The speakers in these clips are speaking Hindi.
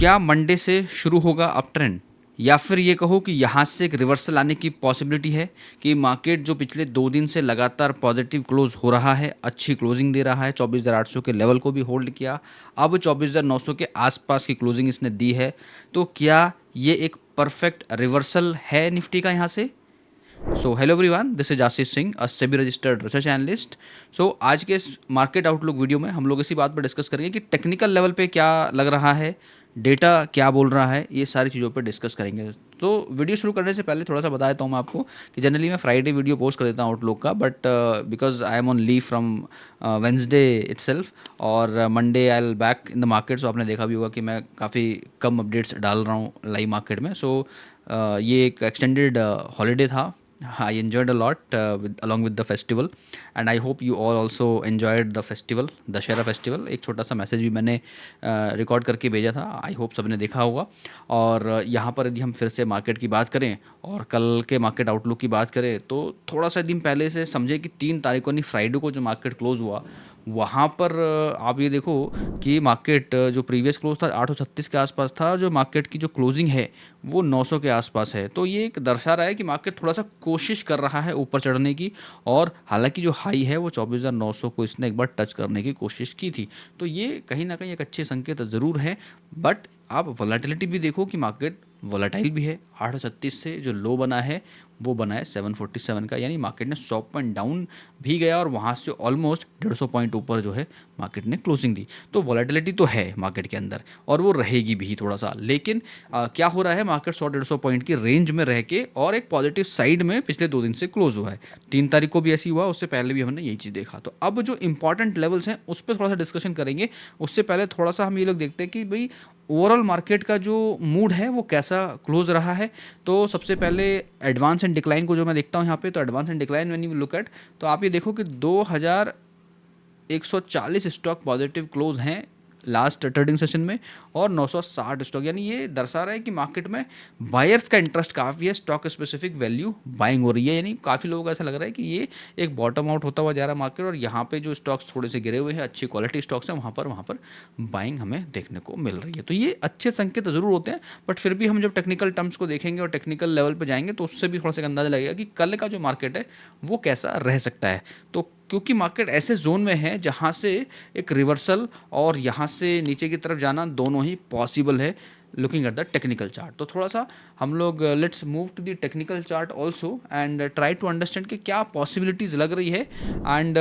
क्या मंडे से शुरू होगा अप ट्रेंड, या फिर ये कहो कि यहाँ से एक रिवर्सल आने की पॉसिबिलिटी है कि मार्केट जो पिछले 2 दिन से लगातार पॉजिटिव क्लोज हो रहा है, अच्छी क्लोजिंग दे रहा है, 24,800 के लेवल को भी होल्ड किया, अब 24,900 के आसपास की क्लोजिंग इसने दी है। तो क्या ये एक परफेक्ट रिवर्सल है निफ्टी का यहाँ से? So hello everyone, this is Ashish Singh, a SEBI registered research analyst. So आज के इस मार्केट आउटलुक वीडियो में हम लोग इसी बात पर डिस्कस करेंगे कि टेक्निकल लेवल पे क्या लग रहा है, डेटा क्या बोल रहा है, ये सारी चीज़ों पर डिस्कस करेंगे। तो वीडियो शुरू करने से पहले थोड़ा सा बता देता हूँ मैं आपको कि जनरली मैं फ्राइडे वीडियो पोस्ट कर देता हूँ आउटलुक का, but because I am on leave from Wednesday itself, और Monday I will back in the market. So आपने देखा भी होगा कि मैं काफ़ी कम अपडेट्स डाल रहा हूँ लाइव मार्केट में। सो ये एक एक्सटेंडेड हॉलीडे था। I enjoyed a lot along with the festival, and I hope you all also enjoyed the festival, Dussehra festival. एक छोटा सा मैसेज भी मैंने रिकॉर्ड करके भेजा था, आई होप सबने देखा होगा। और यहाँ पर यदि हम फिर से मार्केट की बात करें और कल के मार्केट आउटलुक की बात करें, तो थोड़ा सा दिन पहले से समझे कि 3 तारीख को नहीं, फ्राइडे को जो मार्केट क्लोज हुआ, वहाँ पर आप ये देखो कि मार्केट जो प्रीवियस क्लोज था 836 के आसपास था, जो मार्केट की जो क्लोजिंग है वो 900 के आसपास है। तो ये एक दर्शा रहा है कि मार्केट थोड़ा सा कोशिश कर रहा है ऊपर चढ़ने की, और हालांकि जो हाई है वो 24,900 को इसने एक बार टच करने की कोशिश की थी। तो ये कहीं ना कहीं एक अच्छे संकेत ज़रूर है। बट आप वॉलेटिलिटी भी देखो कि मार्केट वॉलेटाइल भी है। 836 से जो लो बना है वो बना है 747 का, यानी मार्केट ने 100 पॉइंट डाउन भी गया और वहाँ से ऑलमोस्ट 150 पॉइंट ऊपर जो है मार्केट ने क्लोजिंग दी। तो वॉलेटिलिटी तो है मार्केट के अंदर, और वो रहेगी भी थोड़ा सा। लेकिन क्या हो रहा है, मार्केट 100-150 पॉइंट की रेंज में रह के और एक पॉजिटिव साइड में पिछले 2 दिन से क्लोज हुआ है। 3 तारीख को भी ऐसी हुआ, उससे पहले भी हमने यही चीज़ देखा। तो अब जो इंपॉर्टेंट लेवल्स हैं उस पर थोड़ा सा डिस्कशन करेंगे। उससे पहले थोड़ा सा हम ये लोग देखते हैं कि भाई ओवरऑल मार्केट का जो मूड है वो कैसा क्लोज रहा है। तो सबसे पहले एडवांस एंड डिक्लाइन को जो मैं देखता हूँ यहाँ पे, तो advance and decline when you look at, तो आप ये देखो कि 2140 स्टॉक पॉजिटिव क्लोज हैं लास्ट ट्रेडिंग सेशन में, और 960 स्टॉक, यानी ये दर्शा रहा है कि मार्केट में बायर्स का इंटरेस्ट काफ़ी है, स्टॉक स्पेसिफिक वैल्यू बाइंग हो रही है। यानी काफ़ी लोगों को ऐसा लग रहा है कि ये एक बॉटम आउट होता हुआ जा रहा है मार्केट, और यहाँ पे जो स्टॉक्स थोड़े से गिरे हुए हैं, अच्छी क्वालिटी स्टॉक्स हैं, वहाँ पर बाइंग हमें देखने को मिल रही है। तो ये अच्छे संकेत ज़रूर होते हैं। बट फिर भी हम जब टेक्निकल टर्म्स को देखेंगे और टेक्निकल लेवल पर जाएंगे तो उससे भी थोड़ा सा अंदाजा लगेगा कि कल का जो मार्केट है वो कैसा रह सकता है। तो क्योंकि मार्केट ऐसे जोन में है जहाँ से एक रिवर्सल और यहाँ से नीचे की तरफ जाना दोनों ही पॉसिबल है, looking at the technical chart. तो थोड़ा सा हम लोग let's move to the technical chart also and try to understand कि क्या पॉसिबिलिटीज़ लग रही है। एंड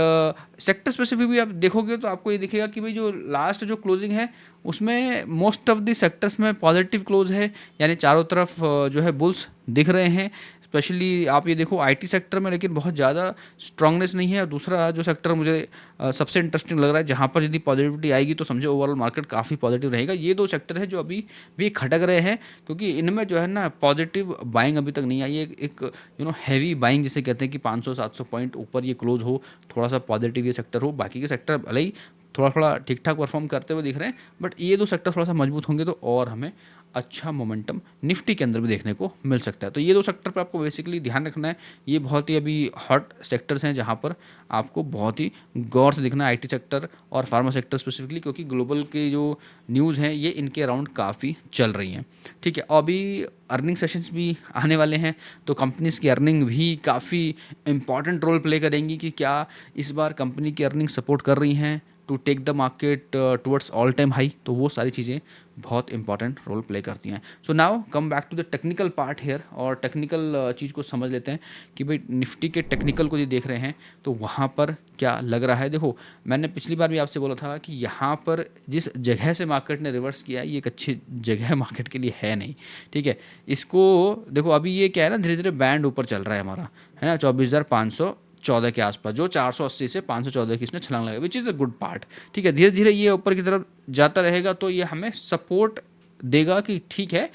सेक्टर स्पेसिफिक भी आप देखोगे तो आपको ये दिखेगा कि भाई जो लास्ट जो क्लोजिंग है उसमें मोस्ट ऑफ द सेक्टर्स में पॉजिटिव क्लोज है, यानी चारों तरफ जो है बुल्स दिख रहे हैं। स्पेशली आप ये देखो आईटी सेक्टर में लेकिन बहुत ज़्यादा स्ट्रांगनेस नहीं है। और दूसरा जो सेक्टर मुझे सबसे इंटरेस्टिंग लग रहा है, जहाँ पर यदि पॉजिटिविटी आएगी तो समझो ओवरऑल मार्केट काफ़ी पॉजिटिव रहेगा। ये 2 सेक्टर है जो अभी भी खटक रहे हैं, क्योंकि इनमें जो है ना पॉजिटिव बाइंग अभी तक नहीं आई है। एक हैवी बाइंग जिसे कहते हैं कि 500-700 पॉइंट ऊपर ये क्लोज हो, थोड़ा सा पॉजिटिव ये सेक्टर हो। बाकी के सेक्टर भले ही थोड़ा थोड़ा ठीक ठाक परफॉर्म करते हुए दिख रहे हैं, बट ये 2 सेक्टर थोड़ा सा मजबूत होंगे तो और हमें अच्छा मोमेंटम निफ्टी के अंदर भी देखने को मिल सकता है। तो ये 2 सेक्टर पर आपको बेसिकली ध्यान रखना है। ये बहुत ही अभी हॉट सेक्टर्स हैं जहाँ पर आपको बहुत ही गौर से देखना है, आईटी सेक्टर और फार्मा सेक्टर स्पेसिफिकली, क्योंकि ग्लोबल की जो न्यूज़ हैं ये इनके अराउंड काफ़ी चल रही हैं। ठीक है, अभी अर्निंग सेशंस भी आने वाले हैं, तो कंपनीज़ की अर्निंग भी काफ़ी इंपॉर्टेंट रोल प्ले करेंगी कि क्या इस बार कंपनी की अर्निंग सपोर्ट कर रही हैं to take the market towards all time high. तो वो सारी चीज़ें बहुत इंपॉर्टेंट रोल प्ले करती हैं। So now come back to the technical part here, और टेक्निकल चीज़ को समझ लेते हैं कि भाई निफ्टी के टेक्निकल को जो देख रहे हैं तो वहाँ पर क्या लग रहा है। देखो, मैंने पिछली बार भी आपसे बोला था कि यहाँ पर जिस जगह से मार्केट ने रिवर्स किया ये एक अच्छी जगह मार्केट के लिए है नहीं। ठीक है, इसको देखो, अभी ये क्या है ना, धीरे धीरे बैंड ऊपर चल रहा है हमारा, है ना, 24,514 के आसपास, जो 480 से 514 की इसने छलांग लगाई, which is a good part. ठीक है, धीरे धीरे ये ऊपर की तरफ जाता रहेगा तो ये हमें सपोर्ट देगा कि ठीक है,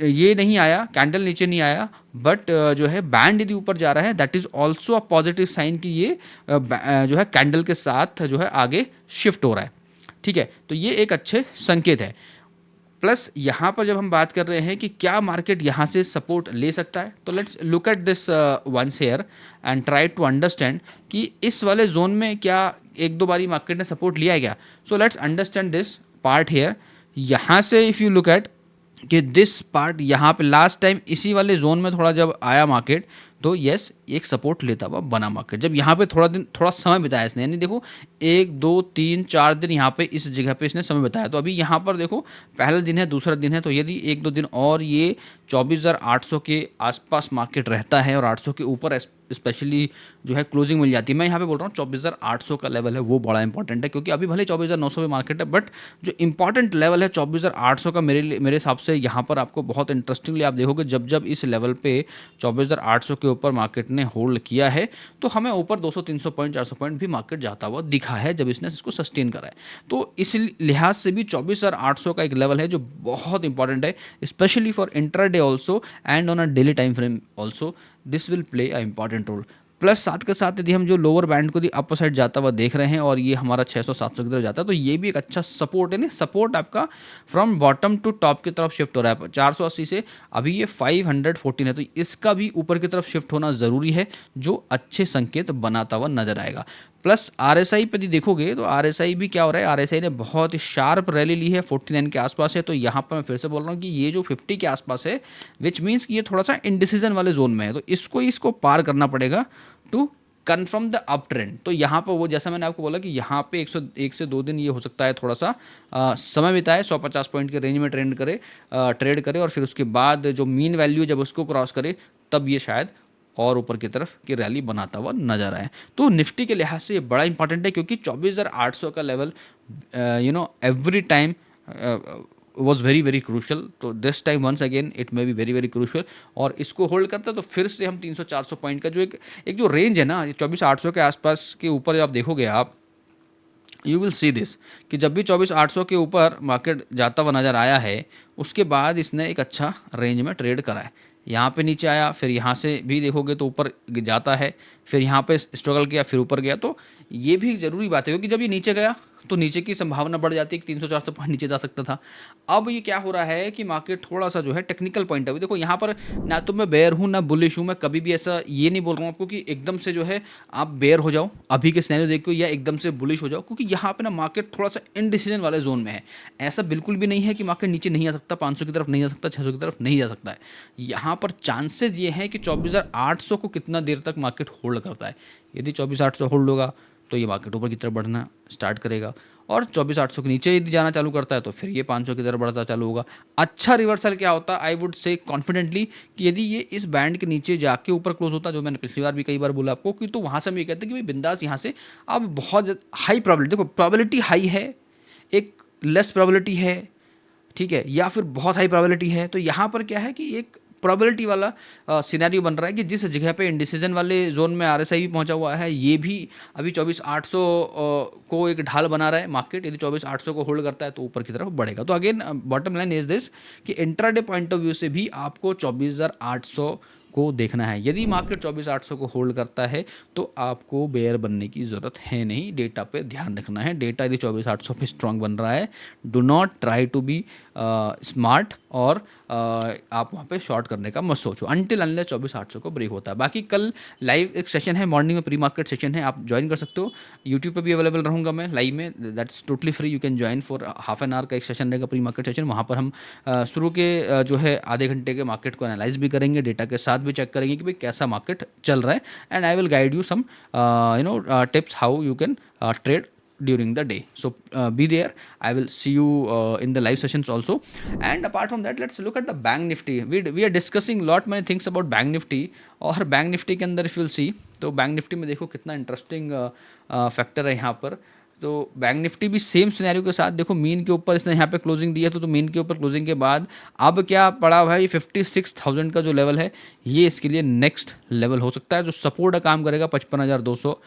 ये नहीं आया, कैंडल नीचे नहीं आया, बट जो है बैंड यदि ऊपर जा रहा है that is also a positive sign कि ये जो है कैंडल के साथ जो है आगे शिफ्ट हो रहा है। ठीक है, तो ये एक अच्छे संकेत है। प्लस यहाँ पर जब हम बात कर रहे हैं कि क्या मार्केट यहाँ से सपोर्ट ले सकता है, तो let's look at this ones here and try to understand कि इस वाले जोन में क्या 1-2 बारी मार्केट ने सपोर्ट लिया है क्या। So let's understand this part here. यहाँ से इफ़ यू लुक एट कि दिस पार्ट यहाँ पे लास्ट टाइम इसी वाले जोन में थोड़ा जब आया मार्केट, तो यस एक सपोर्ट लेता हुआ बना मार्केट। जब यहाँ पे थोड़ा समय बिताया इसने, यानी देखो 1 2 3 4 दिन यहाँ पे इस जगह पे इसने समय बिताया। तो अभी यहाँ पर देखो पहला दिन है, दूसरा दिन है, तो यदि 1 2 दिन और ये 24,800 के आसपास मार्केट रहता है और 800 के ऊपर स्पेशली जो है क्लोजिंग मिल जाती है। मैं यहाँ पे बोल रहा हूँ 24,800 का लेवल है वो बड़ा इंपॉर्टेंट है, क्योंकि अभी भले 24,900 पे मार्केट है, बट जो इंपॉर्टेंट लेवल है 24,800 का मेरे हिसाब से यहाँ पर आपको बहुत इंटरेस्टिंगली आप देखोगे जब जब इस लेवल पे 24,800 के ऊपर मार्केट ने होल्ड किया है, तो हमें ऊपर 200 300 पॉइंट 400 पॉइंट भी मार्केट जाता हुआ दिखा है जब इसने इसको सस्टेन करा है। तो इस लिहाज से भी 24,800 का एक लेवल है जो बहुत इंपॉर्टेंट है, specially for intraday also and on a daily time frame also this will play a important role. Plus साथ के साथ यदि हम जो लोअर बैंड को अपर साइड जाता हुआ देख रहे हैं और ये हमारा 600 700 की तरफ जाता है, तो ये भी एक अच्छा सपोर्ट है। नहीं, सपोर्ट आपका फ्रॉम बॉटम टू टॉप की तरफ शिफ्ट हो रहा है 480 से, अभी ये 514 है, तो इसका भी ऊपर की तरफ शिफ्ट होना ज़रूरी है, जो अच्छे संकेत बनाता हुआ नजर आएगा। प्लस RSI पे यदि देखोगे तो RSI भी क्या हो रहा है, RSI ने बहुत ही शार्प रैली ली है, 49 के आसपास है। तो यहाँ पर मैं फिर से बोल रहा हूँ कि ये जो 50 के आसपास है, विच मीन्स कि ये थोड़ा सा इनडिसीजन वाले जोन में है, तो इसको पार करना पड़ेगा to confirm the up trend. तो यहाँ पर वो जैसा मैंने आपको बोला कि यहाँ पे 101 से 2 दिन ये हो सकता है थोड़ा सा समय बिताए, 150 पॉइंट के रेंज में ट्रेड करे और फिर उसके बाद जो मीन वैल्यू जब उसको क्रॉस करे, तब ये शायद और ऊपर की तरफ की रैली बनाता हुआ नजर आए। तो निफ्टी के लिहाज से ये बड़ा इंपॉर्टेंट है, क्योंकि 24,800 का level every time was very very crucial. तो this time once again it may be very very crucial, और इसको होल्ड करता है तो फिर से हम 300 400 पॉइंट का जो एक जो रेंज है ना, 24,800 के आसपास के ऊपर जब आप देखोगे आप, यू विल सी दिस कि जब भी 24,800 के ऊपर मार्केट जाता हुआ नज़र आया है, उसके बाद इसने एक अच्छा रेंज में ट्रेड करा है। यहाँ पे नीचे आया, फिर यहाँ से भी देखोगे तो ऊपर जाता है, फिर यहाँ पे स्ट्रगल किया, फिर ऊपर गया। तो ये भी ज़रूरी बात है, क्योंकि जब ये नीचे गया तो नीचे की संभावना बढ़ जाती है कि 300 400 पॉइंट नीचे जा सकता था। अब ये क्या हो रहा है कि मार्केट थोड़ा सा जो है टेक्निकल पॉइंट है, देखो यहाँ पर ना तो मैं बेयर हूँ ना बुलिश हूँ, मैं कभी भी ऐसा ये नहीं बोल रहा हूँ आपको कि एकदम से जो है आप बेयर हो जाओ अभी के सिनेरियो देख के, या एकदम से बुलिश हो जाओ, क्योंकि यहाँ पे ना मार्केट थोड़ा सा इनडिसीजन वाले जोन में है। ऐसा बिल्कुल भी नहीं है कि मार्केट नीचे नहीं आ सकता, 500 की तरफ नहीं जा सकता, 600 की तरफ नहीं जा सकता है। यहाँ पर चांसेस ये हैं कि 24,800 को कितना देर तक मार्केट होल्ड करता है। यदि 24,800 होल्ड होगा तो ये मार्केट ऊपर की तरफ बढ़ना स्टार्ट करेगा, और 24,800 के नीचे यदि जाना चालू करता है तो फिर ये 500 की तरफ बढ़ता चालू होगा। अच्छा रिवर्सल क्या होता है, आई वुड से कॉन्फिडेंटली कि यदि ये इस बैंड के नीचे जाके ऊपर क्लोज होता, जो मैंने पिछली बार भी कई बार बोला आपको, कि तो वहाँ से हम ये कहते हैं कि भाई बिंदास यहाँ से अब बहुत हाई प्रॉबिलिटी, देखो प्रॉबिलिटी हाई है, एक लेस प्रॉबिलिटी है, ठीक है, या फिर बहुत हाई प्रोबेबिलिटी है। तो यहाँ पर क्या है कि एक प्रोबेबिलिटी वाला सिनेरियो बन रहा है कि जिस जगह पे इंडिसीजन वाले जोन में RSI भी पहुंचा हुआ है, ये भी अभी 24,800 को एक ढाल बना रहा है मार्केट। यदि 24,800 को होल्ड करता है तो ऊपर की तरफ बढ़ेगा। तो again bottom line is this कि इंट्राडे पॉइंट ऑफ व्यू से भी आपको 24,800 को देखना है। यदि मार्केट 24,800 को होल्ड करता है तो आपको बेयर बनने की ज़रूरत है नहीं, डेटा पे ध्यान रखना है। डेटा यदि 24,800 पे स्ट्रांग बन रहा है, do not try to be smart, और आप वहाँ पे शॉर्ट करने का मत सोचो अनटिल अनलेस 24,800 को ब्रेक होता है। बाकी कल लाइव एक सेशन है, मॉर्निंग में प्री मार्केट सेशन है, आप ज्वाइन कर सकते हो। यूट्यूब पे भी अवेलेबल रहूँगा मैं लाइव में, that's totally free, you can join for half an hour का एक सेशन रहेगा प्री मार्केट सेशन। वहाँ पर हम शुरू के जो है आधे घंटे के मार्केट को एनालाइज भी करेंगे, डेटा के साथ भी चेक करेंगे कि भाई कैसा मार्केट चल रहा है, and I will guide you some tips how you can trade during the day. So be there, I will see you in the live sessions also. And apart from that, let's look at the bank nifty. We are discussing lot many things about bank nifty, और bank nifty के अंदर if you'll see तो bank nifty में देखो कितना इंटरेस्टिंग फैक्टर है यहाँ पर। तो बैंक निफ्टी भी सेम सिनेरियो के साथ देखो, मीन के ऊपर इसने यहाँ पे क्लोजिंग दी है, तो मीन के ऊपर क्लोजिंग के बाद अब क्या पड़ा हुआ है, ये 56,000 का जो लेवल है, ये इसके लिए नेक्स्ट लेवल हो सकता है। जो सपोर्ट का काम करेगा 55,200,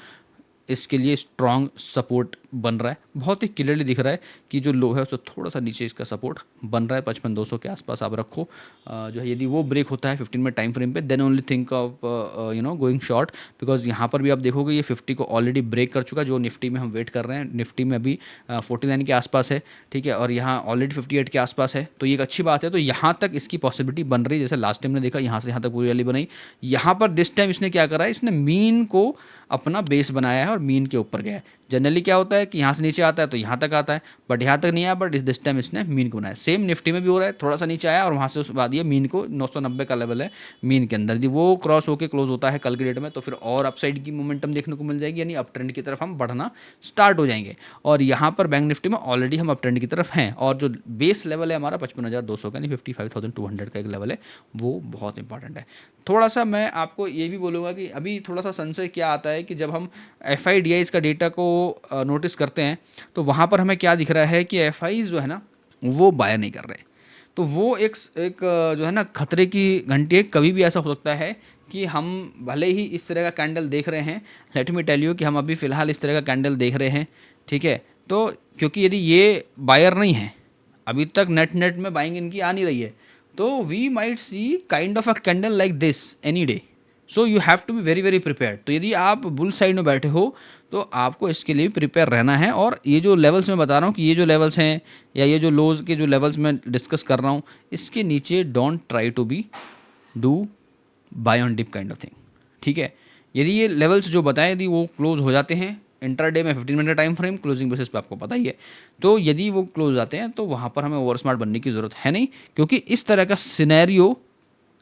इसके लिए स्ट्रॉन्ग सपोर्ट बन रहा है। बहुत ही क्लियरली दिख रहा है कि जो लो है उससे थोड़ा सा नीचे इसका सपोर्ट बन रहा है, 55,200 के आसपास आप रखो। जो है यदि वो ब्रेक होता है 15 मिनट टाइम फ्रेम पे, then only think of going short, because यहाँ पर भी आप देखोगे ये 50 को ऑलरेडी ब्रेक कर चुका, जो निफ्टी में हम वेट कर रहे हैं। निफ्टी में अभी 49 के आसपास है, ठीक है, और यहाँ ऑलरेडी 58 के आसपास है, तो ये एक अच्छी बात है। तो यहाँ तक इसकी पॉसिबिलिटी बन रही है, जैसे लास्ट टाइम ने देखा यहाँ से यहाँ तक पूरी रैली बनाई। यहाँ पर दिस टाइम इसने क्या करा है, इसने मीन को अपना बेस बनाया है और मीन के ऊपर गया है। जनरली क्या होता है कि यहाँ से नीचे आता है तो यहाँ तक आता है, बट यहाँ तक नहीं आया, बट दिस टाइम इसने मीन को बनाया। सेम निफ्टी में भी हो रहा है, थोड़ा सा नीचे आया और वहाँ से उसके बाद ये मीन को 990 का लेवल है मीन के अंदर, यदि वो क्रॉस होकर क्लोज होता है कल की डेट में तो फिर और अपसाइड की मोमेंटम देखने को मिल जाएगी, यानी अप ट्रेंड की तरफ हम बढ़ना स्टार्ट हो जाएंगे। और यहाँ पर बैंक निफ्टी में ऑलरेडी हम अप ट्रेंड की तरफ हैं, और जो बेस लेवल है हमारा 55,200 का, यानी 55,200 का एक लेवल है, वो बहुत इंपॉर्टेंट है। थोड़ा सा मैं आपको ये भी बोलूँगा कि अभी थोड़ा सा संशय क्या आता है कि जब हम FIDIs का डेटा को नोटिस करते हैं तो वहाँ पर हमें क्या दिख रहा है कि FIs जो है ना वो बाय नहीं कर रहे। तो वो एक जो है ना खतरे की घंटी है। कभी भी ऐसा हो सकता है कि हम भले ही इस तरह का कैंडल देख रहे हैं, लेट मी टेल यू कि हम अभी फ़िलहाल इस तरह का कैंडल देख रहे हैं, ठीक है। तो क्योंकि यदि ये बायर नहीं है, अभी तक नेट में बाइंग इनकी आ नहीं रही है, तो we might see kind of a candle like this any day. So you have to be very very prepared. तो यदि आप बुल साइड में बैठे हो तो आपको इसके लिए प्रिपेयर रहना है। और ये जो लेवल्स मैं बता रहा हूँ कि ये जो लेवल्स हैं या ये जो लोज के जो लेवल्स मैं डिस्कस कर रहा हूँ, इसके नीचे don't try to be do buy on dip kind of thing, ठीक है। यदि ये लेवल्स जो बताएं यदि वो क्लोज हो जाते हैं इंट्राडे में 15 minute time frame closing basis पे, आपको पता ही है, तो यदि वो क्लोज जाते हैं तो वहाँ पर हमें ओवर स्मार्ट बनने की ज़रूरत है नहीं, क्योंकि इस तरह का सिनेरियो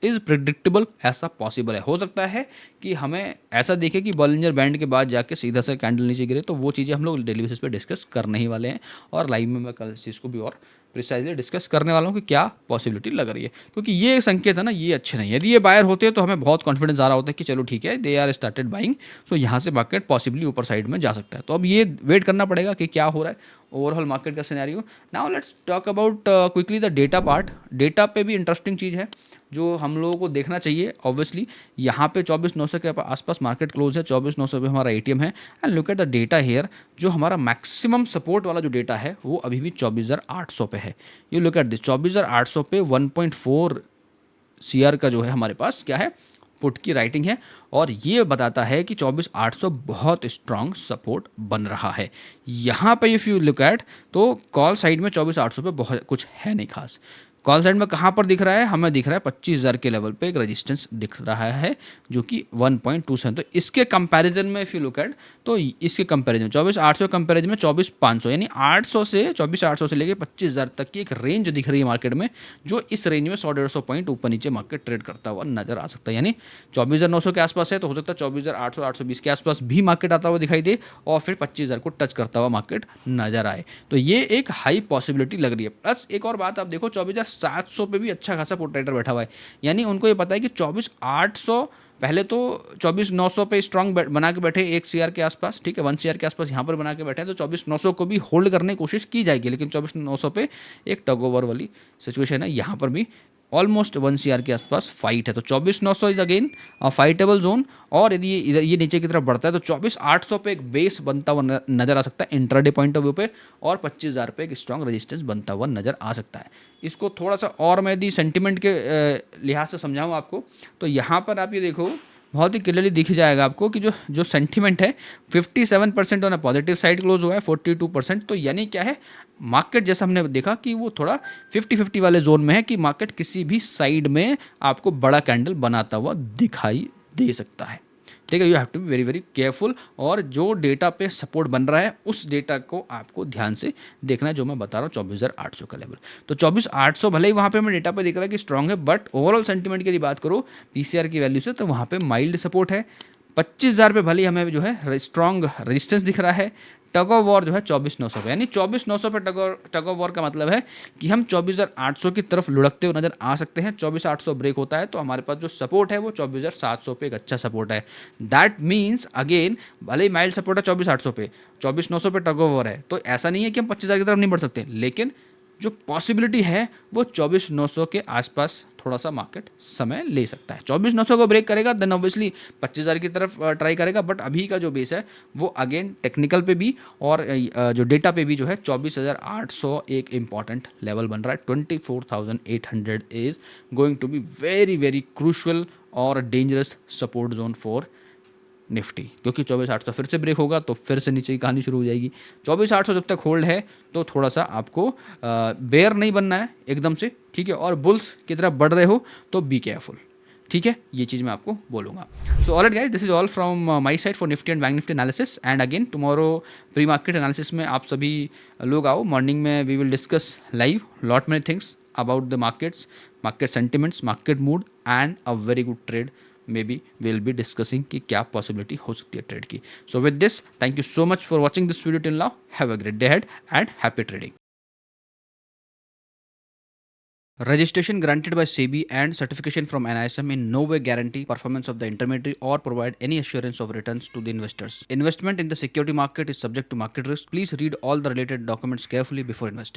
इज़ प्रिडिक्टेबल। ऐसा पॉसिबल है, हो सकता है कि हमें ऐसा देखे कि बॉलिंजर बैंड के बाद जाके सीधा से कैंडल नीचे गिरे, तो वो चीज़ें हम लोग डेली बेसिस पे डिस्कस करने ही वाले हैं। और लाइव में मैं कल इस चीज़ को भी और प्रिसाइजली डिस्कस करने वाला हूँ कि क्या पॉसिबिलिटी लग रही है, क्योंकि ये संकेत है ना, ये अच्छे नहीं है। यदि ये बायर होते हैं तो हमें बहुत कॉन्फिडेंस आ रहा होता है कि चलो ठीक है, दे आर स्टार्टेड बाइंग, तो यहाँ से मार्केट पॉसिबली ऊपर साइड में जा सकता है। तो अब ये वेट करना पड़ेगा कि क्या हो रहा है ओवरऑल मार्केट का scenario. Now let's talk about quickly the data part. Data पे भी इंटरेस्टिंग चीज़ है जो हम लोगों को देखना चाहिए। ऑब्वियसली यहाँ पे 24,900 के आसपास मार्केट क्लोज है, 24,900 पे हमारा ATM है। And look at the data here, जो हमारा मैक्सिमम सपोर्ट वाला जो डेटा है वो अभी भी 24,800 पे है। यू लुक एट दिस, 24,800 पे 1.4 CR का जो है हमारे पास क्या है, पुट की राइटिंग है, और ये बताता है कि 24,800 बहुत स्ट्रांग सपोर्ट बन रहा है। यहाँ पे इफ़ यू लुक एट तो कॉल साइड में 24,800 पे बहुत कुछ है नहीं खास। कॉल साइड में कहाँ पर दिख रहा है, हमें दिख रहा है 25,000 के लेवल पे एक रेजिस्टेंस दिख रहा है जो कि 1.27। तो इसके कंपैरिजन में इफ यू लुक एट, तो इसके कंपैरिजन 24,800 कंपैरिजन में 24,500, यानी 800 से 24,800 से लेके 25,000 तक की एक रेंज दिख रही है मार्केट में, जो इस रेंज में 100-150 पॉइंट ऊपर नीचे मार्केट ट्रेड करता हुआ नजर आ सकता है। यानी 24,900 के आसपास है तो हो सकता है 24,800 820 के आसपास भी मार्केट आता हुआ दिखाई दे और फिर 25,000 को टच करता हुआ मार्केट नजर आए। तो ये एक हाई पॉसिबिलिटी लग रही है। प्लस एक और बात आप देखो, 24,700 पे भी अच्छा खासा पोर्ट्रेटर बैठा हुआ है, यानी उनको ये पता है कि 24,800 पहले तो 24,900 पे स्ट्रांग बना के बैठे 1 CR के आसपास, ठीक है, 1 CR के आसपास यहाँ पर बना के बैठे हैं, तो 24,900 को भी होल्ड करने की कोशिश की जाएगी। लेकिन 24,900 पे एक टग ओवर वाली सिचुएशन है, यहाँ पर भी ऑलमोस्ट 1 CR के आसपास फाइट है। तो 24,900 इज अगेन फाइटेबल जोन, और यदि ये नीचे की तरफ बढ़ता है तो 24,800 पे एक बेस बनता हुआ नजर आ सकता है इंट्राडे पॉइंट ऑफ व्यू पे, और 25,000 पे एक स्ट्रांग रेजिस्टेंस बनता हुआ नजर आ सकता है। इसको थोड़ा सा और मैं यदि सेंटिमेंट के लिहाज से समझाऊँ आपको, तो यहाँ पर आप ये देखो बहुत ही क्लियरली दिख जाएगा आपको कि जो सेंटिमेंट है 57% on a positive side close हुआ है, 42%। तो यानी क्या है, मार्केट जैसा हमने देखा कि वो थोड़ा 50-50 वाले जोन में है कि मार्केट किसी भी साइड में आपको बड़ा कैंडल बनाता हुआ दिखाई दे सकता है, ठीक है। You have to be very very careful, और जो डेटा पे सपोर्ट बन रहा है उस डेटा को आपको ध्यान से देखना है, जो मैं बता रहा हूँ 24,800 का लेवल। तो 24,800 भले ही वहाँ पे हमें डेटा पे दिख रहा है कि स्ट्रांग है, बट ओवरऑल सेंटीमेंट की यदि बात करो PCR की वैल्यू से, तो वहाँ पे माइल्ड सपोर्ट है। 25,000 पे भले ही हमें जो है स्ट्रांग रेजिस्टेंस दिख रहा है। टग ऑफ वॉर जो है 24,900 पे, यानी 24,900 पे टग ऑफ वॉर का मतलब है कि हम 24,800 की तरफ लुढ़कते हुए नजर आ सकते हैं। 24,800 ब्रेक होता है तो हमारे पास जो सपोर्ट है वो 24,700 पे एक अच्छा सपोर्ट है। दैट मीन्स अगेन, भले ही माइल्ड सपोर्ट है 24,800 पे, 24,900 पे टग ऑफ वॉर है, तो ऐसा नहीं है कि हम 25,000 की तरफ नहीं बढ़ सकते, लेकिन जो पॉसिबिलिटी है वो 24,900 के आसपास थोड़ा सा मार्केट समय ले सकता है। 24,900 को ब्रेक करेगा देन ऑब्वियसली 25,000 की तरफ ट्राई करेगा, बट अभी का जो बेस है वो अगेन टेक्निकल पे भी और जो डेटा पे भी जो है 24,800 एक इंपॉर्टेंट लेवल बन रहा है। 24,800 is going to be very very crucial और dangerous support zone for Nifty, क्योंकि 24,800 फिर से ब्रेक होगा तो फिर से नीचे की कहानी शुरू हो जाएगी। 24,800 जब तक होल्ड है तो थोड़ा सा आपको बेयर नहीं बनना है एकदम से, ठीक है, और बुल्स की तरफ बढ़ रहे हो तो बी केयरफुल। ठीक है, ये चीज़ मैं आपको बोलूँगा। So alright guys, this is all from my side for Nifty and bank Nifty analysis. And again tomorrow pre market analysis में आप सभी लोग आओ, मॉर्निंग में we will discuss live lot many things about the markets, market sentiments, market mood and a very good trade may be will be discussing कि क्या पॉसिबिलिटी हो सकती है ट्रेड की। So with this, thank you so much for watching this video till now. Have a great day head and happy trading. Registration granted by SEBI and certification from NISM in no way guarantee performance of the intermediary or provide any assurance of returns to the investors. Investment in the security market is subject to market risk. Please read all the related documents carefully before investing.